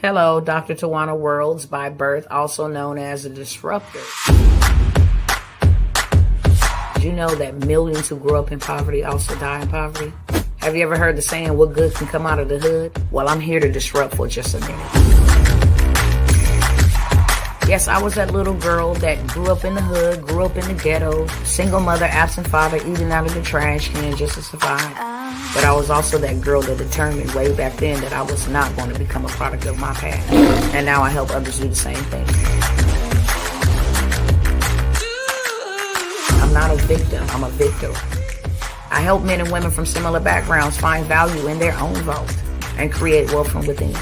Hello, Dr. Tawana Worlds by birth, also known as a disruptor. Did you know that millions who grew up in poverty also die in poverty? Have you ever heard the saying, what good can come out of the hood? Well, I'm here to disrupt for just a minute. Yes, I was that little girl that grew up in the hood, grew up in the ghetto, single mother, absent father, eating out of the trash can just to survive. But I was also that girl that determined way back then that I was not going to become a product of my past. And now I help others do the same thing. I'm not a victim, I'm a victor. I help men and women from similar backgrounds find value in their own vault and create wealth from within.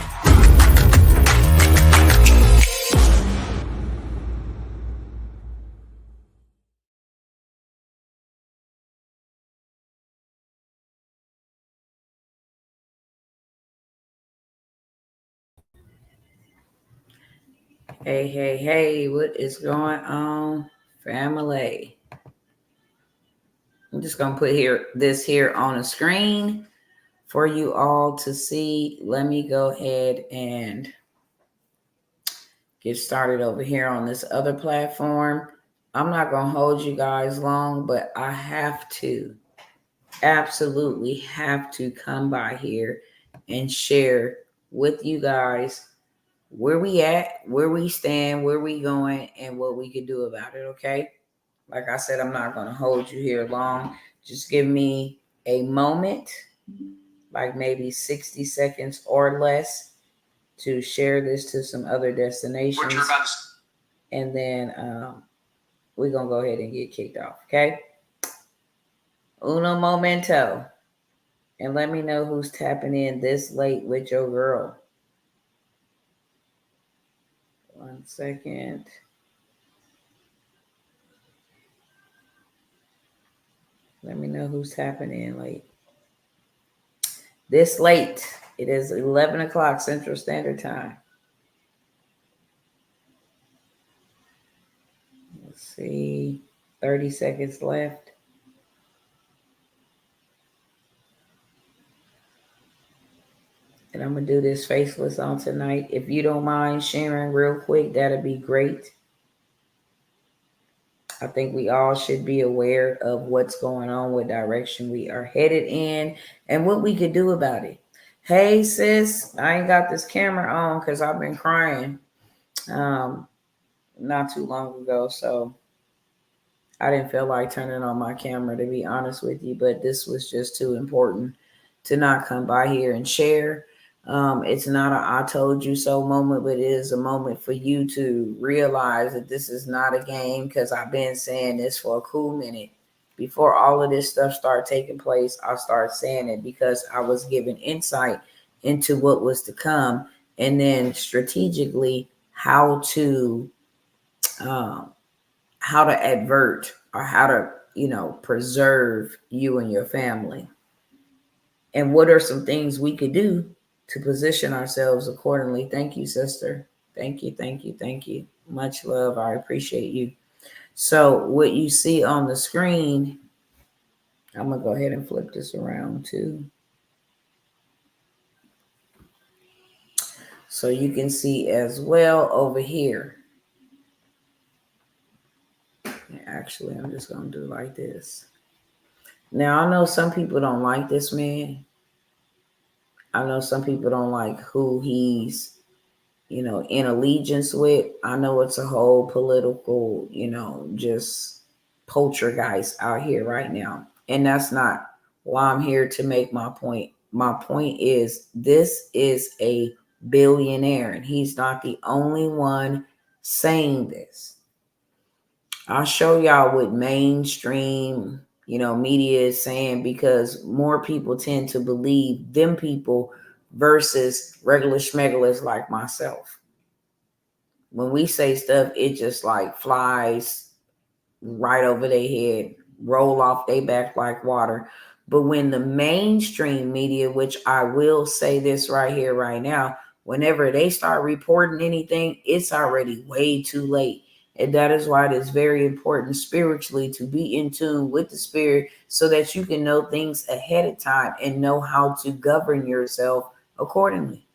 Hey, what is going on, family? I'm just going to put this here on a screen for you all to see. Let me go ahead and get started over here on this other platform. I'm not going to hold you guys long, but I absolutely have to come by here and share with you guys where we at, where we stand, where we going, and what we can do about it, okay? Like I said, I'm not going to hold you here long. Just give me a moment, like maybe 60 seconds or less, to share this to some other destinations. And then we're going to go ahead and get kicked off, okay? Uno momento. And let me know who's tapping in this late with your girl. 1 second. Let me know who's tapping in late. This late. It is 11 o'clock Central Standard Time. Let's see. 30 seconds left. And I'm going to do this faceless on tonight. If you don't mind sharing real quick, that'd be great. I think we all should be aware of what's going on, what direction we are headed in, and what we could do about it. Hey, sis, I ain't got this camera on because I've been crying not too long ago. So I didn't feel like turning on my camera, to be honest with you. But this was just too important to not come by here and share. It's not a I told you so moment, but it is a moment for you to realize that this is not a game, because I've been saying this for a cool minute. Before all of this stuff started taking place, I started saying it because I was given insight into what was to come, and then strategically how to advert, or how to, preserve you and your family. And what are some things we could do to position ourselves accordingly? Thank you, sister. Thank you. Much love. I appreciate you. So what you see on the screen, I'm going to go ahead and flip this around too, so you can see as well over here. Actually, I'm just going to do like this. Now, I know some people don't like this man. I know some people don't like who he's, in allegiance with. I know it's a whole political, just poltergeist out here right now. And that's not why I'm here to make my point. My point is, this is a billionaire, and he's not the only one saying this. I'll show y'all what mainstream, media is saying, because more people tend to believe them people versus regular schmegulars like myself. When we say stuff, it just like flies right over their head, roll off their back like water. But when the mainstream media, which I will say this right here, right now, whenever they start reporting anything, it's already way too late. And that is why it is very important spiritually to be in tune with the spirit, so that you can know things ahead of time and know how to govern yourself accordingly.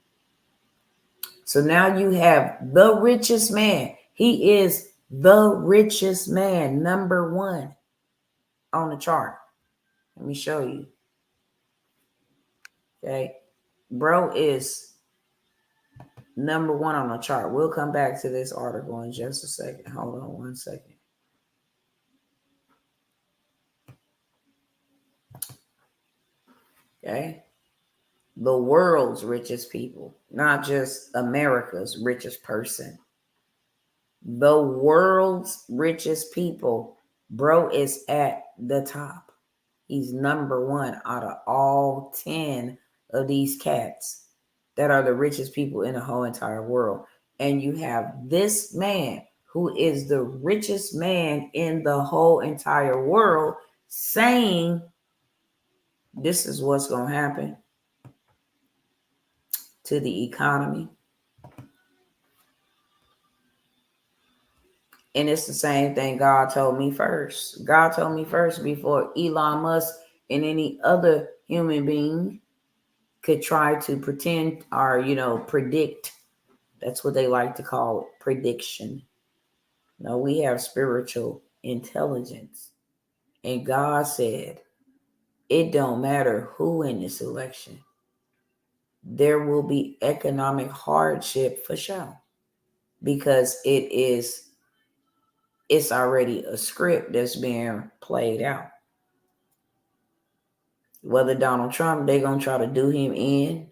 So now you have the richest man. He is the richest man, number one on the chart. Let me show you. Okay. Bro is number one on the chart. We'll come back to this article in just a second. Hold on one second. Okay. The world's richest people, not just America's richest person. The world's richest people. Bro is at the top. He's number one out of all 10 of these cats that are the richest people in the whole entire world. And you have this man who is the richest man in the whole entire world saying this is what's going to happen to the economy. And it's the same thing God told me first. God told me first before Elon Musk and any other human being could try to pretend or, predict. That's what they like to call it, prediction. No, we have spiritual intelligence. And God said, it don't matter who in this election. There will be economic hardship for sure. Because it's already a script that's being played out. Whether Donald Trump, they're going to try to do him in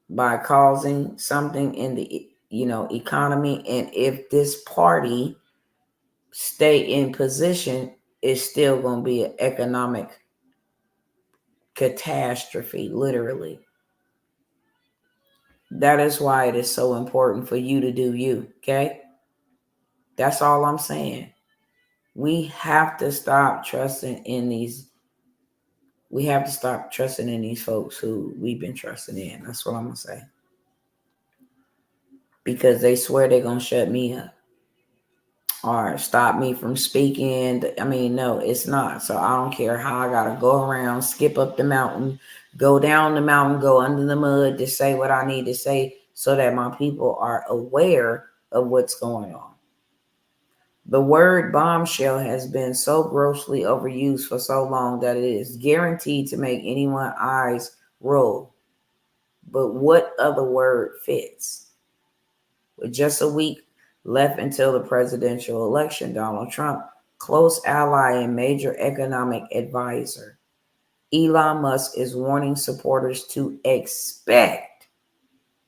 by causing something in the economy. And if this party stay in position, it's still going to be an economic catastrophe, literally. That is why it is so important for you to do you, okay? That's all I'm saying. We have to stop trusting in these. We have to stop trusting in these folks who we've been trusting in. That's what I'm going to say. Because they swear they're going to shut me up or stop me from speaking. I mean, no, it's not. So I don't care how I got to go around, skip up the mountain, go down the mountain, go under the mud to say what I need to say so that my people are aware of what's going on. The word bombshell has been so grossly overused for so long that it is guaranteed to make anyone's eyes roll. But what other word fits? With just a week left until the presidential election, Donald Trump, close ally and major economic advisor, Elon Musk is warning supporters to expect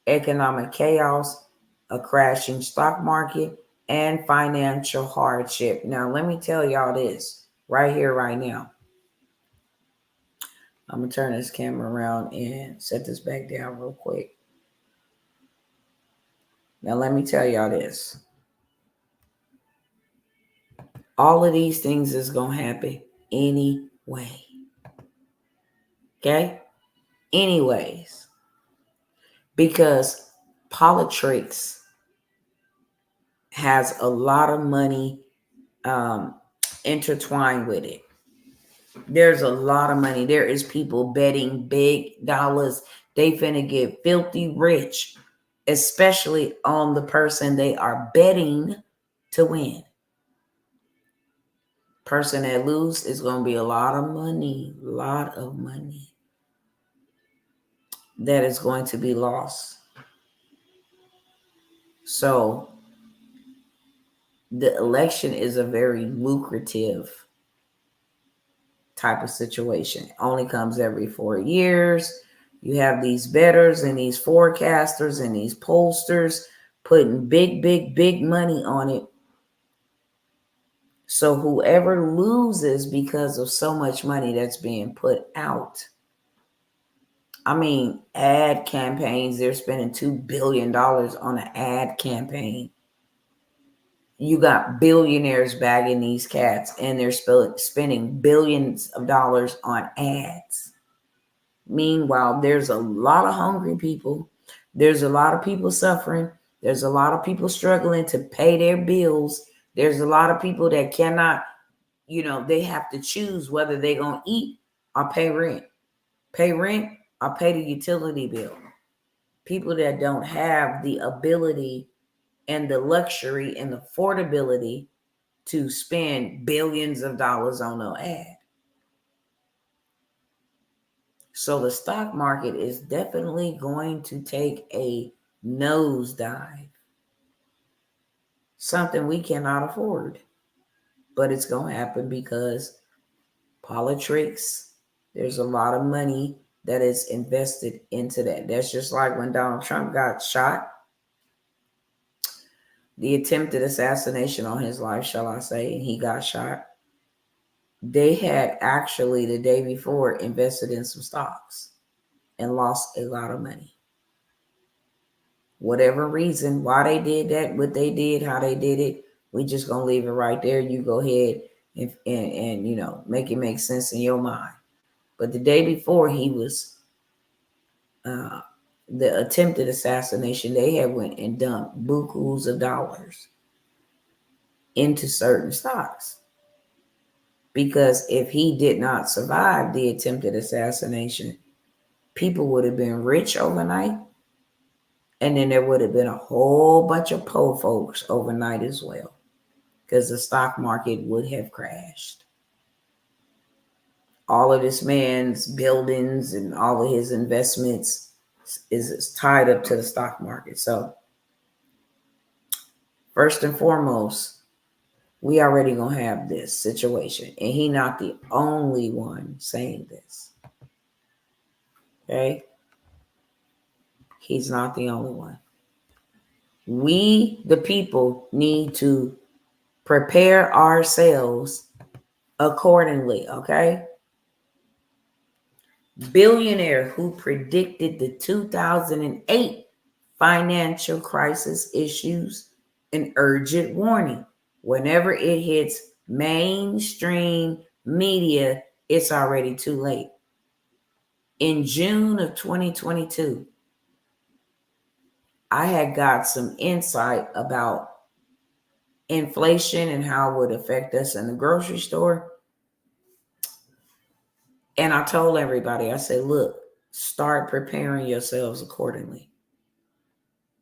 economic chaos, a crashing stock market, and financial hardship. Now, let me tell y'all this right here, right now. I'm going to turn this camera around and set this back down real quick. Now, let me tell y'all this. All of these things is going to happen anyway. Okay? Anyways. Because politics has a lot of money intertwined with it. There's a lot of money. There is people betting big dollars. They finna get filthy rich, especially on the person they are betting to win. Person that lose is going to be a lot of money that is going to be lost. So the election is a very lucrative type of situation. It only comes every 4 years. You have these bettors and these forecasters and these pollsters putting big money on it. So whoever loses because of so much money that's being put out. I mean, ad campaigns, they're spending $2 billion on an ad campaign. You got billionaires bagging these cats and they're spending billions of dollars on ads. Meanwhile, there's a lot of hungry people. There's a lot of people suffering. There's a lot of people struggling to pay their bills. There's a lot of people that cannot, they have to choose whether they're going to eat or pay rent. Pay rent or pay the utility bill. people that don't have the ability and the luxury and affordability to spend billions of dollars on an ad. So the stock market is definitely going to take a nosedive. Something we cannot afford. But it's going to happen because politics, there's a lot of money that is invested into that. That's just like when Donald Trump got shot. The attempted assassination on his life, shall I say, and he got shot. They had actually the day before invested in some stocks and lost a lot of money. Whatever reason, why they did that, what they did, how they did it, we just gonna leave it right there. You go ahead and you know, make it make sense in your mind. But the day before he was the attempted assassination, they had went and dumped bukus of dollars into certain stocks. Because if he did not survive the attempted assassination, people would have been rich overnight. And then there would have been a whole bunch of poor folks overnight as well, because the stock market would have crashed. All of this man's buildings and all of his investments is tied up to the stock market. So first and foremost, we already gonna have this situation, and he not the only one saying this. Okay, he's not the only one. We, the people, need to prepare ourselves accordingly. Okay. Billionaire who predicted the 2008 financial crisis issues an urgent warning. Whenever it hits mainstream media, it's already too late. In June of 2022, I had got some insight about inflation and how it would affect us in the grocery store. And I told everybody, I said, look, start preparing yourselves accordingly.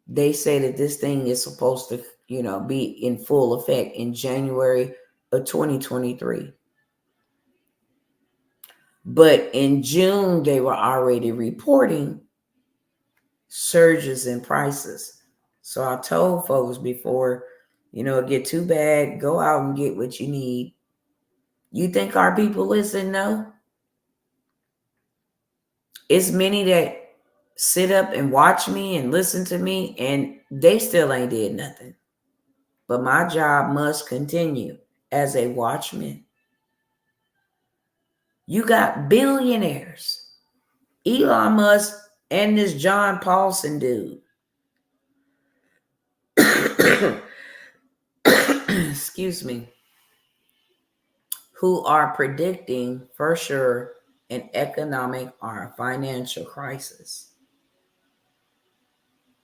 They say that this thing is supposed to, you know, be in full effect in January of 2023. But in June, they were already reporting surges in prices. So I told folks before, you know, get too bad, go out and get what you need. You think our people listen? No. It's many that sit up and watch me and listen to me, and they still ain't did nothing. But my job must continue as a watchman. You got billionaires, Elon Musk and this John Paulson dude. Excuse me. Who are predicting for sure an economic or a financial crisis.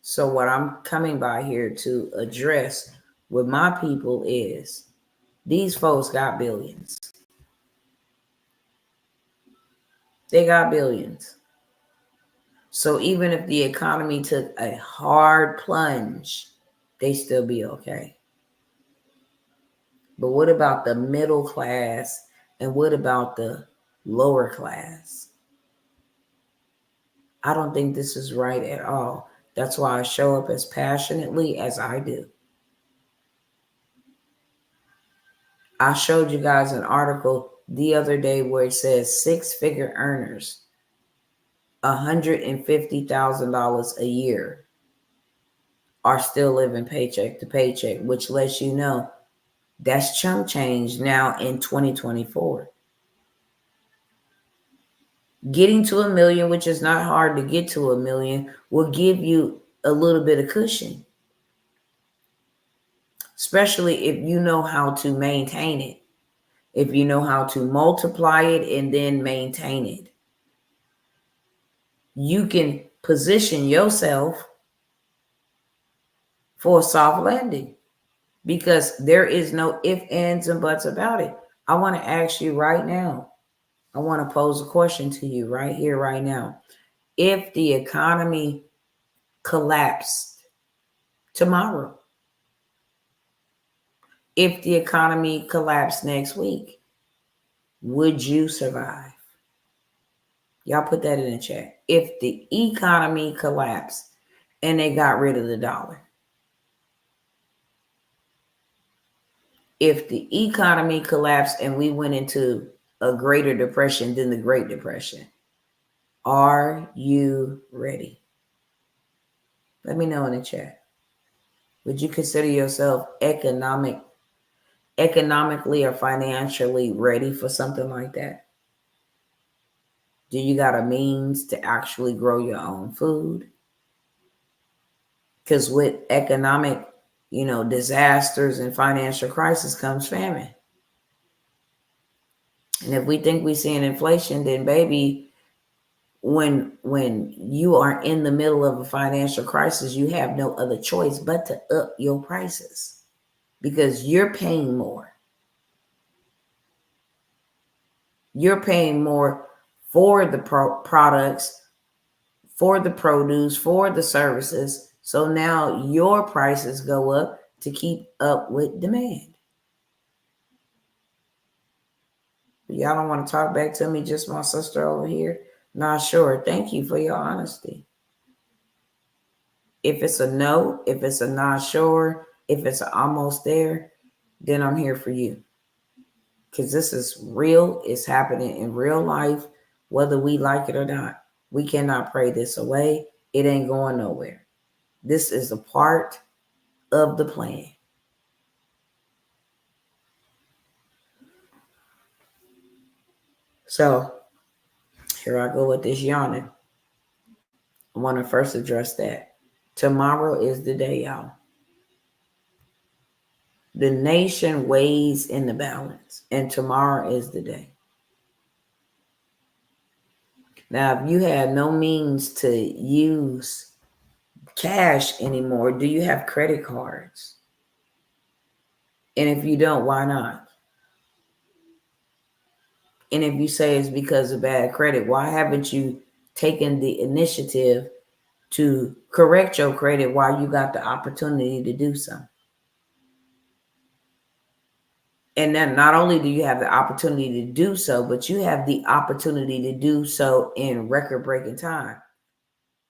So what I'm coming by here to address with my people is these folks got billions. They got billions. So even if the economy took a hard plunge, they still be okay. But what about the middle class, and what about the lower class? I don't think this is right at all. That's why I show up as passionately as I do. I showed you guys an article the other day where it says six-figure earners, $150,000 a year, are still living paycheck to paycheck, which lets you know that's chump change now in 2024. Getting to $1 million, which is not hard to get to $1 million, will give you a little bit of cushion, especially if you know how to maintain it, if you know how to multiply it and then maintain it. You can position yourself for a soft landing because there is no ifs, ands, and buts about it. I want to ask you right now. I want to pose a question to you right here, right now. If the economy collapsed tomorrow? If the economy collapsed next week, would you survive? Y'all put that in the chat. If the economy collapsed and they got rid of the dollar, if the economy collapsed and we went into a greater depression than the Great Depression, are you ready? Let me know in the chat. Would you consider yourself economically or financially ready for something like that? Do you got a means to actually grow your own food? Because with economic, disasters and financial crisis comes famine. And if we think we see an inflation, then baby, when you are in the middle of a financial crisis, you have no other choice but to up your prices because you're paying more. You're paying more for the products, for the produce, for the services. So now your prices go up to keep up with demand. Y'all don't want to talk back to me, just my sister over here? Not sure. Thank you for your honesty. If it's a no, if it's a not sure, if it's almost there, then I'm here for you. Because this is real. It's happening in real life, whether we like it or not. We cannot pray this away. It ain't going nowhere. This is a part of the plan. So here I go with this yawning. I want to first address that. Tomorrow is the day, y'all. The nation weighs in the balance, and tomorrow is the day. Now, if you have no means to use cash anymore, do you have credit cards? And if you don't, why not? And if you say it's because of bad credit, why haven't you taken the initiative to correct your credit while you got the opportunity to do so? And then not only do you have the opportunity to do so, but you have the opportunity to do so in record-breaking time.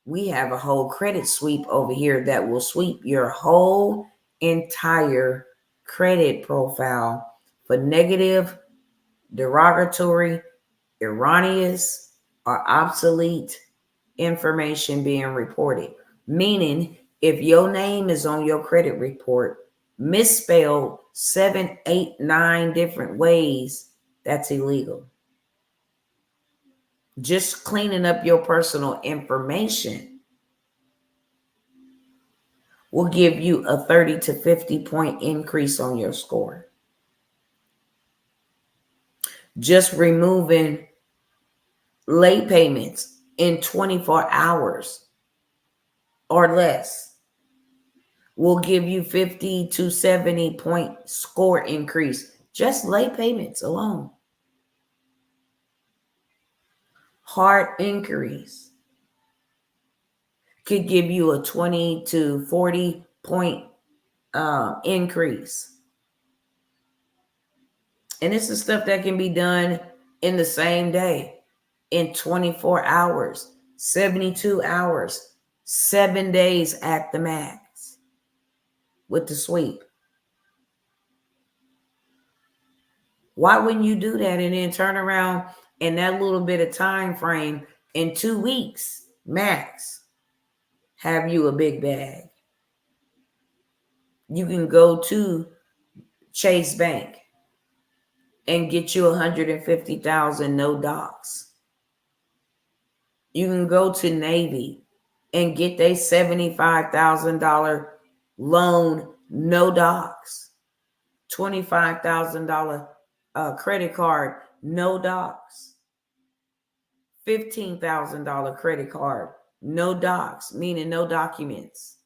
We have a whole credit sweep over here that will sweep your whole entire credit profile for negative, derogatory, erroneous, or obsolete information being reported. Meaning, if your name is on your credit report misspelled 7, 8, 9 different ways, that's illegal. Just cleaning up your personal information will give you a 30 to 50 point increase on your score. Just removing late payments in 24 hours or less will give you 50 to 70 point score increase. Just late payments alone. Hard inquiries could give you a 20 to 40 point increase. And this is stuff that can be done in the same day, in 24 hours, 72 hours, 7 days at the max with the sweep. Why wouldn't you do that and then turn around in that little bit of time frame in 2 weeks max, have you a big bag? You can go to Chase Bank and get you 150,000 no docs. You can go to Navy and get their $75,000 loan, no docs. $25,000 credit card, no docs. $15,000 credit card, no docs, meaning no documents.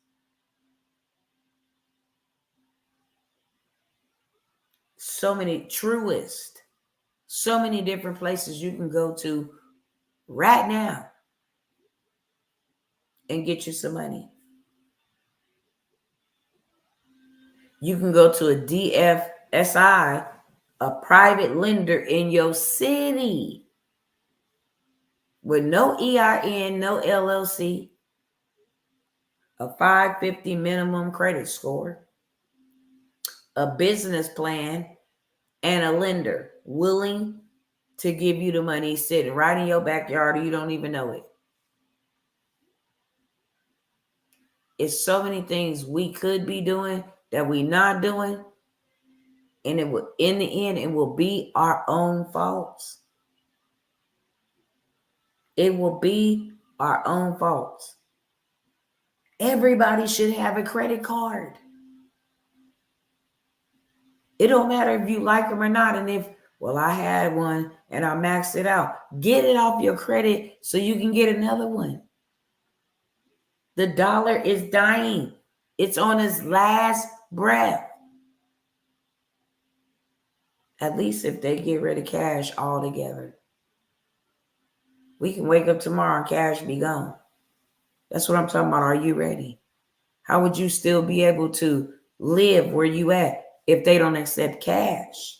So many Truist, so many different places you can go to right now and get you some money. You can go to a DFSI, a private lender in your city with no EIN, no LLC, a 550 minimum credit score, a business plan, and a lender willing to give you the money sitting right in your backyard, or you don't even know it. It's so many things we could be doing that we're not doing, and it will, in the end, it will be our own faults. It will be our own faults. Everybody should have a credit card. It don't matter if you like them or not. And if, well, I had one and I maxed it out. Get it off your credit so you can get another one. The dollar is dying. It's on its last breath. At least if they get rid of cash altogether. We can wake up tomorrow and cash be gone. That's what I'm talking about. Are you ready? How would you still be able to live where you at if they don't accept cash?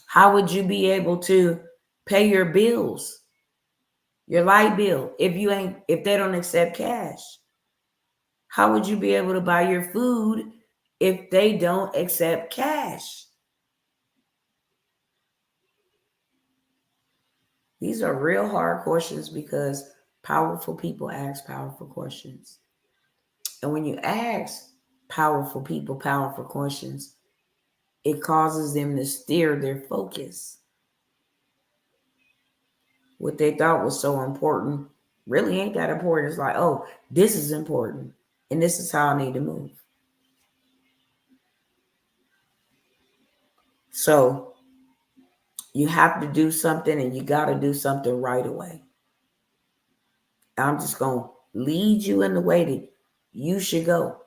How would you be able to pay your bills, your light bill, if they don't accept cash? How would you be able to buy your food if they don't accept cash? These are real hard questions because powerful people ask powerful questions. And when you ask powerful people powerful questions, it causes them to steer their focus. What they thought was so important really ain't that important. It's like, oh, this is important, and this is how I need to move. So you have to do something, and you got to do something right away. I'm just going to lead you in the way that you should go,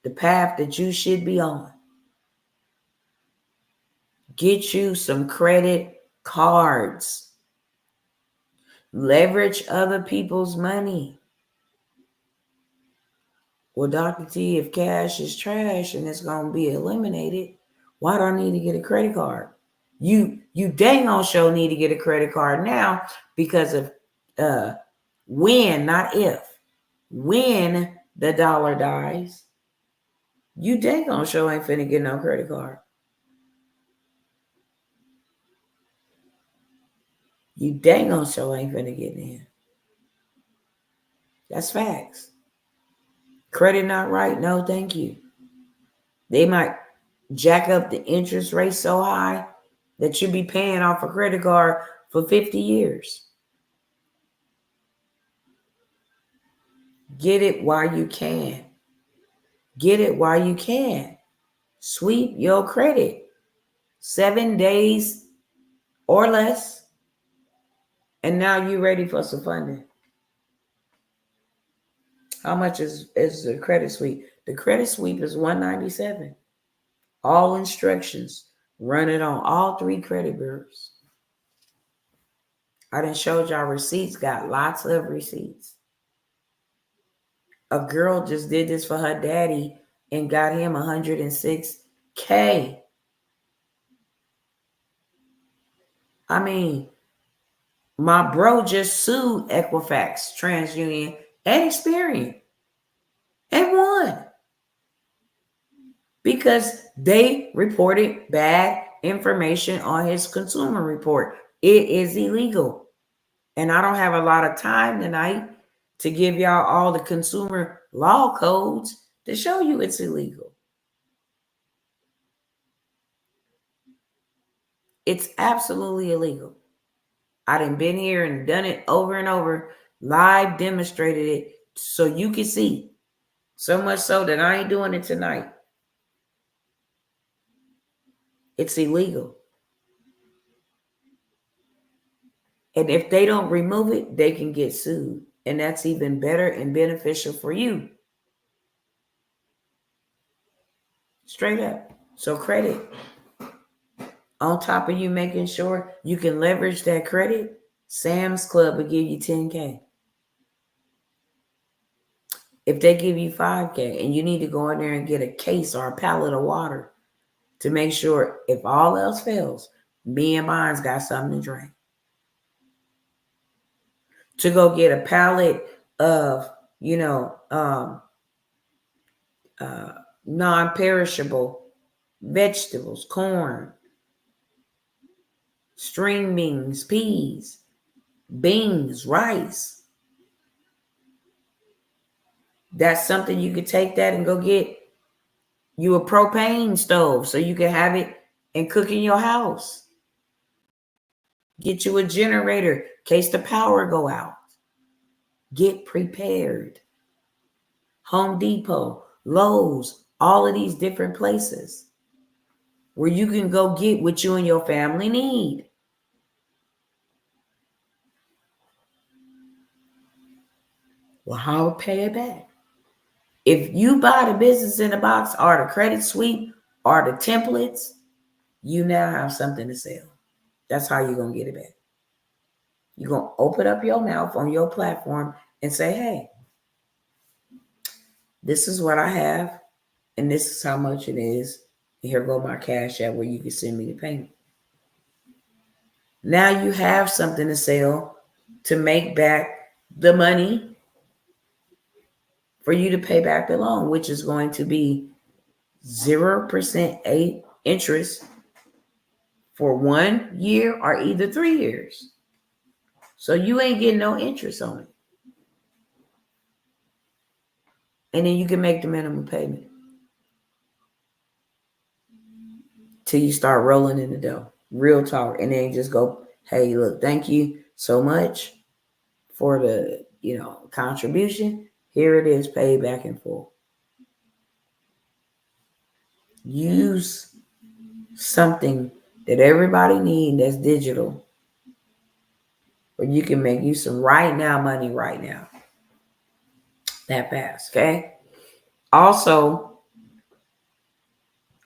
the path that you should be on. Get you some credit cards. Leverage other people's money. Well, Dr. T, if cash is trash and it's going to be eliminated, why do I need to get a credit card? You dang on sure need to get a credit card now because of when, not if. When the dollar dies, you dang on sure ain't finna get no credit card. You dang on sure ain't finna get in. That's facts. Credit not right? No, thank you. They might jack up the interest rate so high that you'll be paying off a credit card for 50 years. Get it while you can. Get it while you can. Sweep your credit. 7 days or less. And now you're ready for some funding. How much is the credit sweep? The credit sweep is $197. All instructions. Run it on all 3 credit bureaus. I done showed y'all receipts. Got lots of receipts. A girl just did this for her daddy and got him $106K. I mean, my bro just sued Equifax, TransUnion, and Experian and won because they reported bad information on his consumer report. It is illegal. And I don't have a lot of time tonight to give y'all all the consumer law codes to show you it's illegal. It's absolutely illegal. I done been here and done it over and over, live demonstrated it so you can see. So much so that I ain't doing it tonight. It's illegal. And if they don't remove it, they can get sued. And that's even better and beneficial for you. Straight up. So credit. On top of you making sure you can leverage that credit, Sam's Club will give you $10K. If they give you 5K and you need to go in there and get a case or a pallet of water to make sure if all else fails, me and mine's got something to drink. To go get a pallet of, non-perishable vegetables, corn, string beans, peas, beans, rice. That's something you could take that and go get you a propane stove so you can have it and cook in your house. Get you a generator in case the power go out. Get prepared. Home Depot, Lowe's, all of these different places where you can go get what you and your family need. Well, how to pay it back? If you buy the business in a box or the credit sweep or the templates, you now have something to sell. That's how you're going to get it back. You're going to open up your mouth on your platform and say, hey, this is what I have, and this is how much it is. And here go my cash app where you can send me the payment. Now you have something to sell to make back the money for you to pay back the loan, which is going to be 0% interest for 1 year or either 3 years. So you ain't getting no interest on it. And then you can make the minimum payment till you start rolling in the dough. Real talk. And then just go, hey, look, thank you so much for the, contribution. Here it is, paid back in full. Use something that everybody needs that's digital, where you can make you some right now money right now. That fast, okay? Also,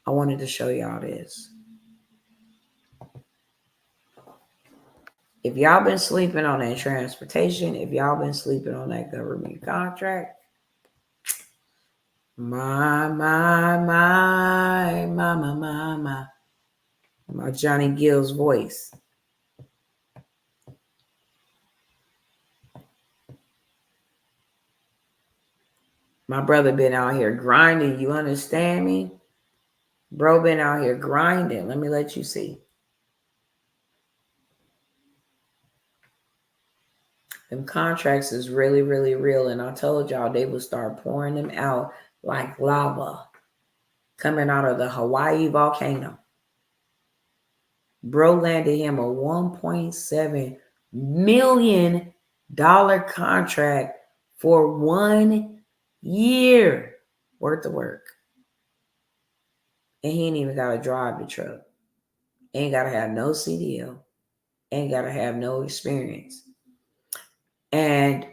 I wanted to show y'all this. If y'all been sleeping on that transportation, if y'all been sleeping on that government contract, my Johnny Gill's voice. My brother been out here grinding. You understand me? Bro been out here grinding. Let me let you see. Them contracts is really, really real. And I told y'all they would start pouring them out like lava coming out of the Hawaii volcano. Bro landed him a $1.7 million contract for 1 year worth of work. And he ain't even got to drive the truck. Ain't got to have no CDL. Ain't got to have no experience. And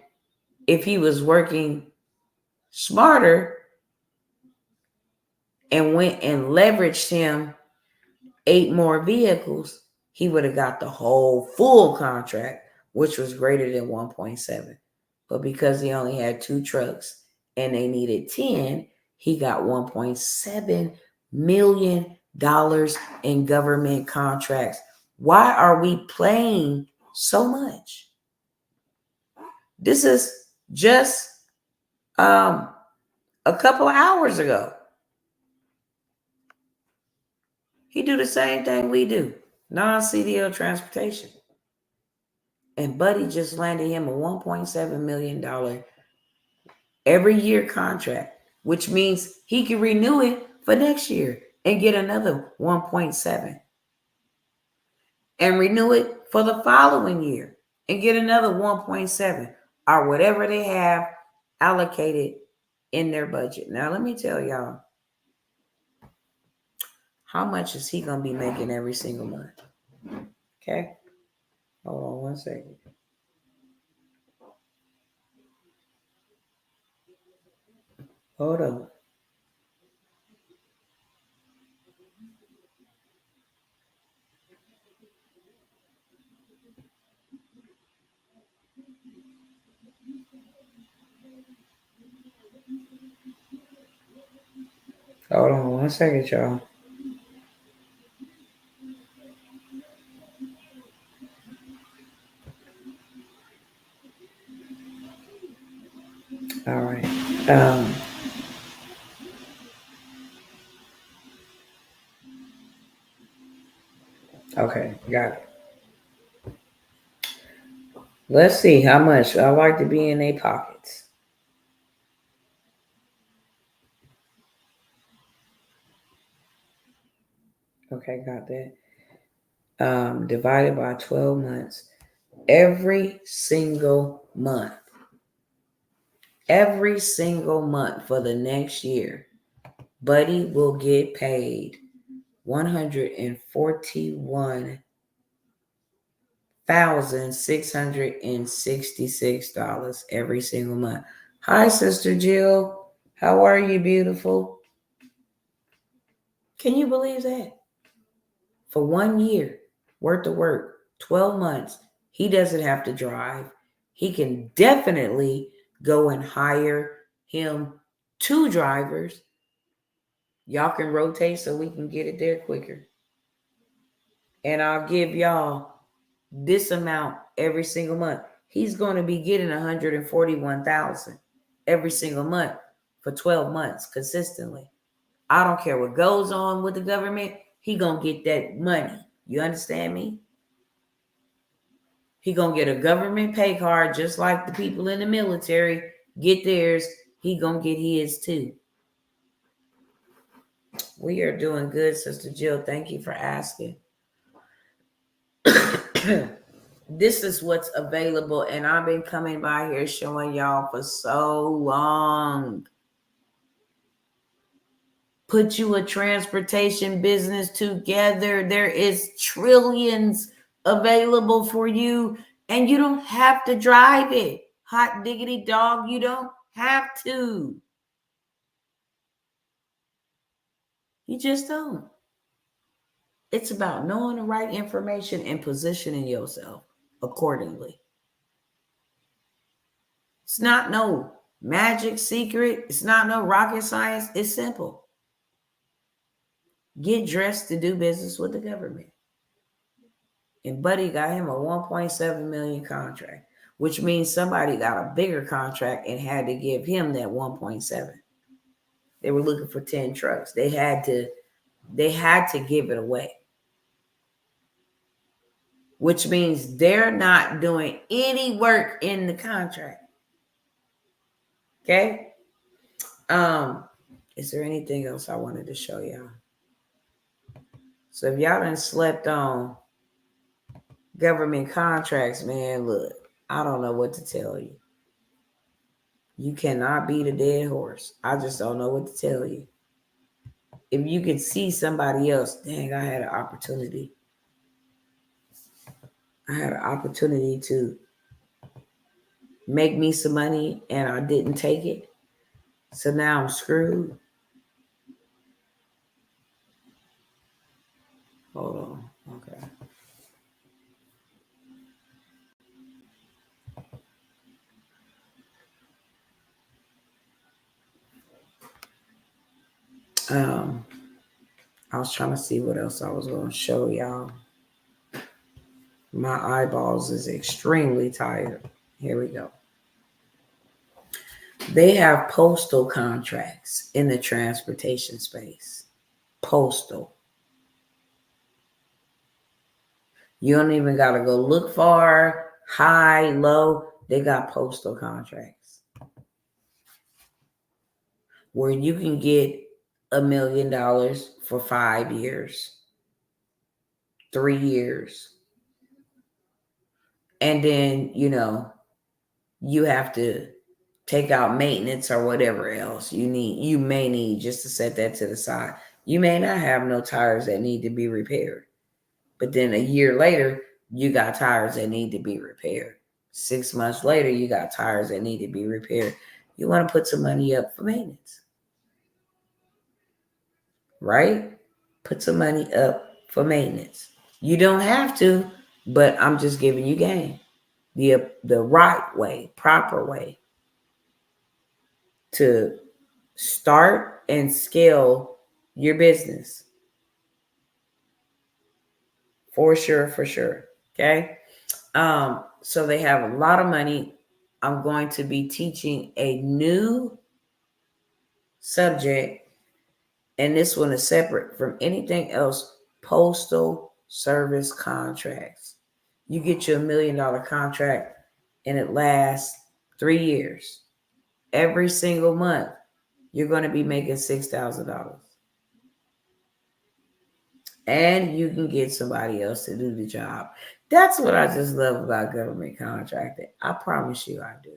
if he was working smarter and went and leveraged him 8 more vehicles, he would have got the whole full contract, which was greater than 1.7. But because he only had 2 trucks and they needed 10, he got $1.7 million in government contracts. Why are we playing so much? This is just a couple of hours ago. He do the same thing we do, non-CDL transportation. And Buddy just landed him a $1.7 million every year contract, which means he can renew it for next year and get another 1.7. And renew it for the following year and get another 1.7 or whatever they have allocated in their budget. Now, let me tell y'all, how much is he going to be making every single month? Okay. Hold on one second. Hold on. Hold on 1 second, y'all. All right. Okay, got it. Let's see how much I like to be in their pockets. Okay, got that. Divided by 12 months. Every single month. Every single month for the next year, Buddy will get paid $141,666 every single month. Hi, Sister Jill. How are you, beautiful? Can you believe that? For 1 year worth of work, 12 months, he doesn't have to drive. He can definitely go and hire him 2 drivers. Y'all can rotate so we can get it there quicker. And I'll give y'all this amount every single month. He's going to be getting 141,000 every single month for 12 months consistently. I don't care what goes on with the government. He going to get that money. You understand me? He going to get a government pay card just like the people in the military get theirs. He going to get his too. We are doing good, Sister Jill. Thank you for asking. This is what's available, and I've been coming by here showing y'all for so long. Put you a transportation business together. There is trillions available for you, and you don't have to drive it. Hot diggity dog, you don't have to. You just don't. It's about knowing the right information and positioning yourself accordingly. It's not no magic secret. It's not no rocket science. It's simple. Get dressed to do business with the government. And Buddy got him a 1.7 million contract, which means somebody got a bigger contract and had to give him that 1.7. They were looking for 10 trucks. They had to give it away. Which means they're not doing any work in the contract. Okay? Is there anything else I wanted to show y'all? So if y'all done slept on government contracts, man, look, I don't know what to tell you. You cannot beat a dead horse. I just don't know what to tell you. If you could see somebody else, dang, I had an opportunity. I had an opportunity to make me some money and I didn't take it. So now I'm screwed. Hold on. Okay. I was trying to see what else I was going to show y'all. My eyeballs is extremely tired. Here we go. They have postal contracts in the transportation space. Postal. You don't even got to go look far, high, low. They got postal contracts where you can get $1 million for 5 years, 3 years. And then, you have to take out maintenance or whatever else you may need just to set that to the side. You may not have no tires that need to be repaired. But then a year later, you got tires that need to be repaired. 6 months later, you got tires that need to be repaired. You want to put some money up for maintenance. Right? Put some money up for maintenance. You don't have to, but I'm just giving you game. The right way, proper way to start and scale your business. For sure, for sure. Okay. So they have a lot of money. I'm going to be teaching a new subject, and this one is separate from anything else. Postal service contracts. You get your $1 million contract, and it lasts 3 years. Every single month, you're going to be making $6,000. And you can get somebody else to do the job. That's what I just love about government contracting. I promise you I do.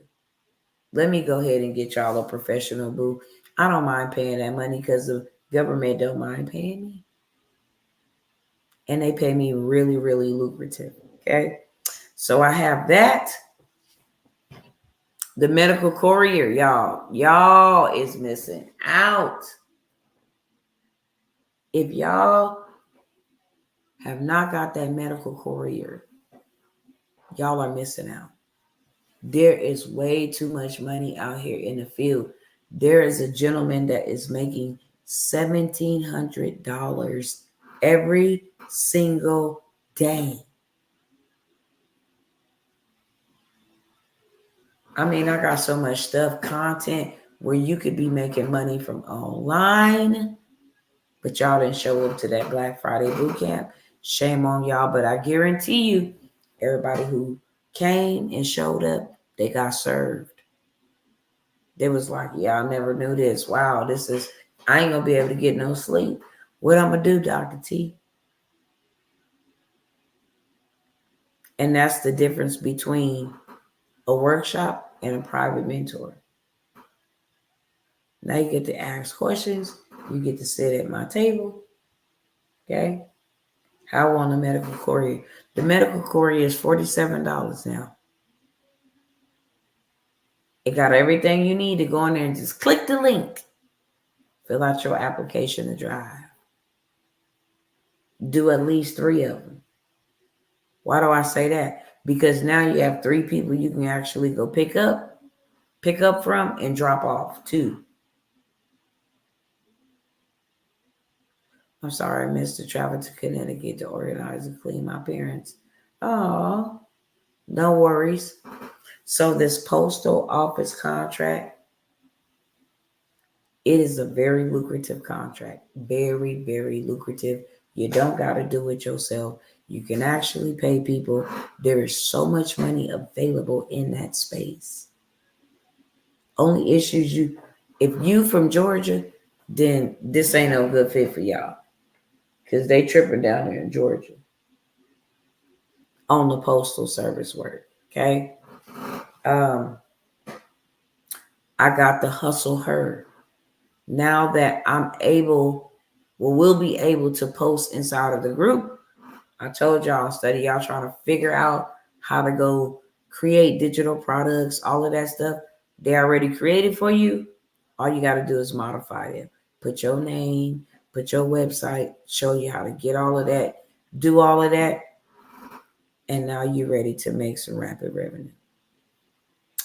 Let me go ahead and get y'all a professional boo. I don't mind paying that money because the government don't mind paying me. And they pay me really, really lucrative. Okay. So I have that. The medical courier, y'all is missing out. If y'all have not got that medical courier, y'all are missing out. There is way too much money out here in the field. There is a gentleman that is making $1,700 every single day. I mean, I got so much stuff, content where you could be making money from online, but y'all didn't show up to that Black Friday boot camp. Shame on y'all, but I guarantee you, everybody who came and showed up, they got served. They was like, yeah, I never knew this. Wow, I ain't gonna be able to get no sleep. What I'm gonna do, Dr. T? And that's the difference between a workshop and a private mentor. Now you get to ask questions. You get to sit at my table. Okay? How on the medical courier? The medical courier is $47 now. It got everything you need to go in there and just click the link. Fill out your application to drive. Do at least 3 of them. Why do I say that? Because now you have 3 people you can actually go pick up from, and drop off too. I'm sorry I missed the travel to Connecticut to organize and clean my parents. Oh, no worries. So this postal office contract, it is a very lucrative contract. Very, very lucrative. You don't got to do it yourself. You can actually pay people. There is so much money available in that space. Only issues if you from Georgia, then this ain't no good fit for y'all. Because they tripping down there in Georgia on the postal service work. Okay. I got the HustleHer. Now that we'll be able to post inside of the group. I told y'all, study y'all trying to figure out how to go create digital products, all of that stuff. They already created for you. All you got to do is modify them. Put your name, put your website, show you how to get all of that, do all of that. And now you're ready to make some rapid revenue.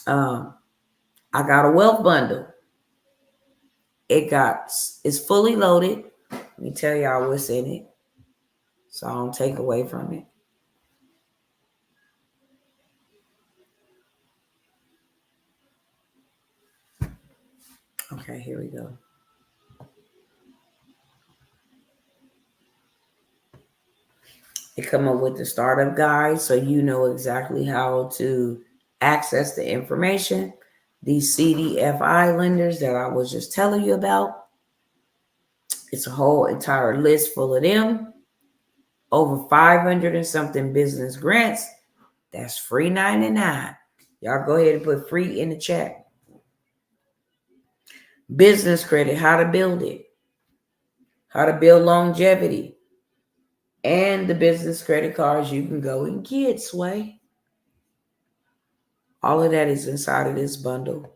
I got a wealth bundle. It's fully loaded. Let me tell y'all what's in it, so I don't take away from it. Okay, here we go. They come up with the startup guide, so you know exactly how to access the information. These CDFI lenders that I was just telling you about, it's a whole entire list full of them. Over 500 and something business grants. That's free 99. Y'all go ahead and put free in the chat. Business credit, how to build it, how to build longevity, and the business credit cards you can go and get, Sway. All of that is inside of this bundle.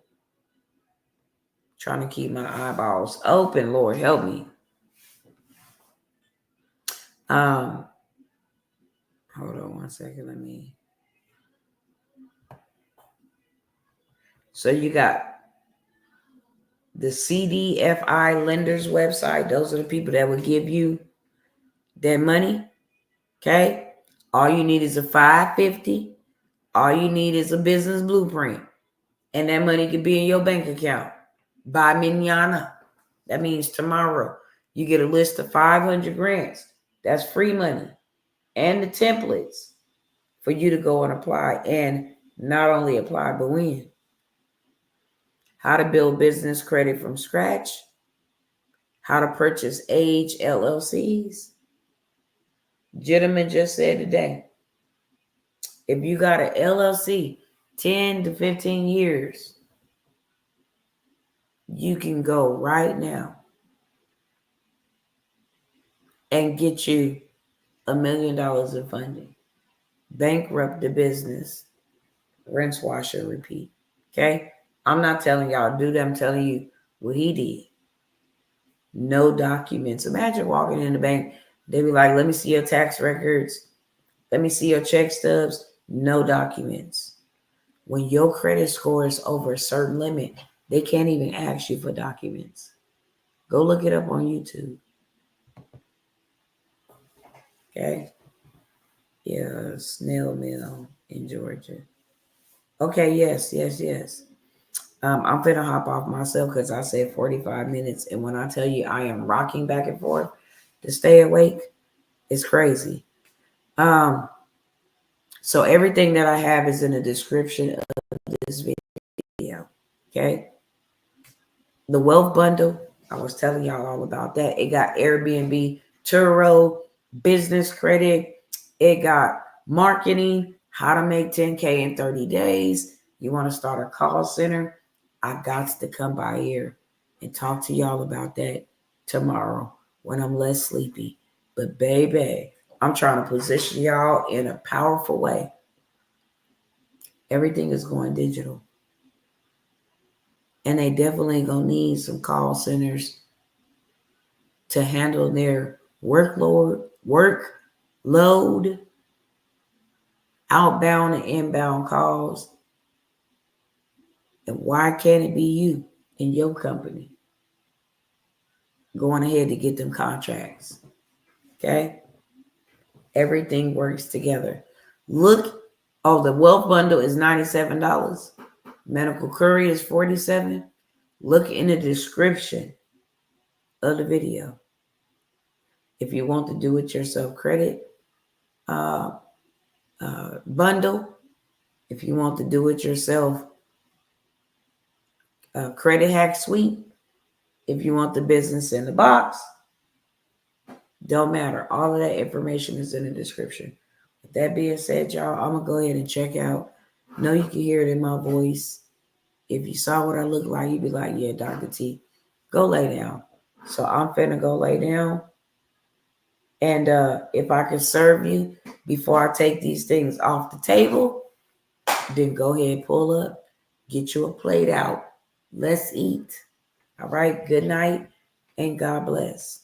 Trying to keep my eyeballs open, Lord help me. Hold on one second. So you got the CDFI lenders website. Those are the people that will give you that money. Okay. All you need is a 550. All you need is a business blueprint. And that money could be in your bank account by mañana. That means tomorrow. You get a list of 500 grants. That's free money. And the templates for you to go and apply. And not only apply, but win. How to build business credit from scratch. How to purchase age LLCs. Gentleman just said today, if you got an LLC 10 to 15 years, you can go right now and get you $1 million in funding. Bankrupt the business. Rinse, wash, and repeat. Okay? I'm not telling y'all to do that. I'm telling you what he did. No documents. Imagine walking in the bank. They be like, let me see your tax records. Let me see your check stubs. No documents. When your credit score is over a certain limit, they can't even ask you for documents. Go look it up on YouTube. Okay? Yeah, snail mail in Georgia. Okay, yes. I'm finna hop off myself because I said 45 minutes. And when I tell you I am rocking back and forth to stay awake, it's crazy. So everything that I have is in the description of this video. Okay. The wealth bundle, I was telling y'all all about that. It got Airbnb, Turo, business credit. It got marketing, how to make 10K in 30 days. You want to start a call center? I got to come by here and talk to y'all about that tomorrow when I'm less sleepy. But baby, I'm trying to position y'all in a powerful way. Everything is going digital. And they definitely gonna need some call centers to handle their workload, outbound and inbound calls. And why can't it be you in your company going ahead to get them contracts? Okay? Everything works together. The wealth bundle is $97. Medical Courier is $47. Look in the description of the if you want to do it yourself credit bundle, if you want to do it yourself credit hack suite, if you want the business in the box, don't matter. All of that information is in the description. With that being said, y'all, I'm going to go ahead and check out. Know you can hear it in my voice. If you saw what I look like, you'd be like, yeah, Dr. T, go lay down. So I'm finna go lay down. And if I can serve you before I take these things off the table, then go ahead, pull up, get you a plate out. Let's eat. All right. Good night and God bless.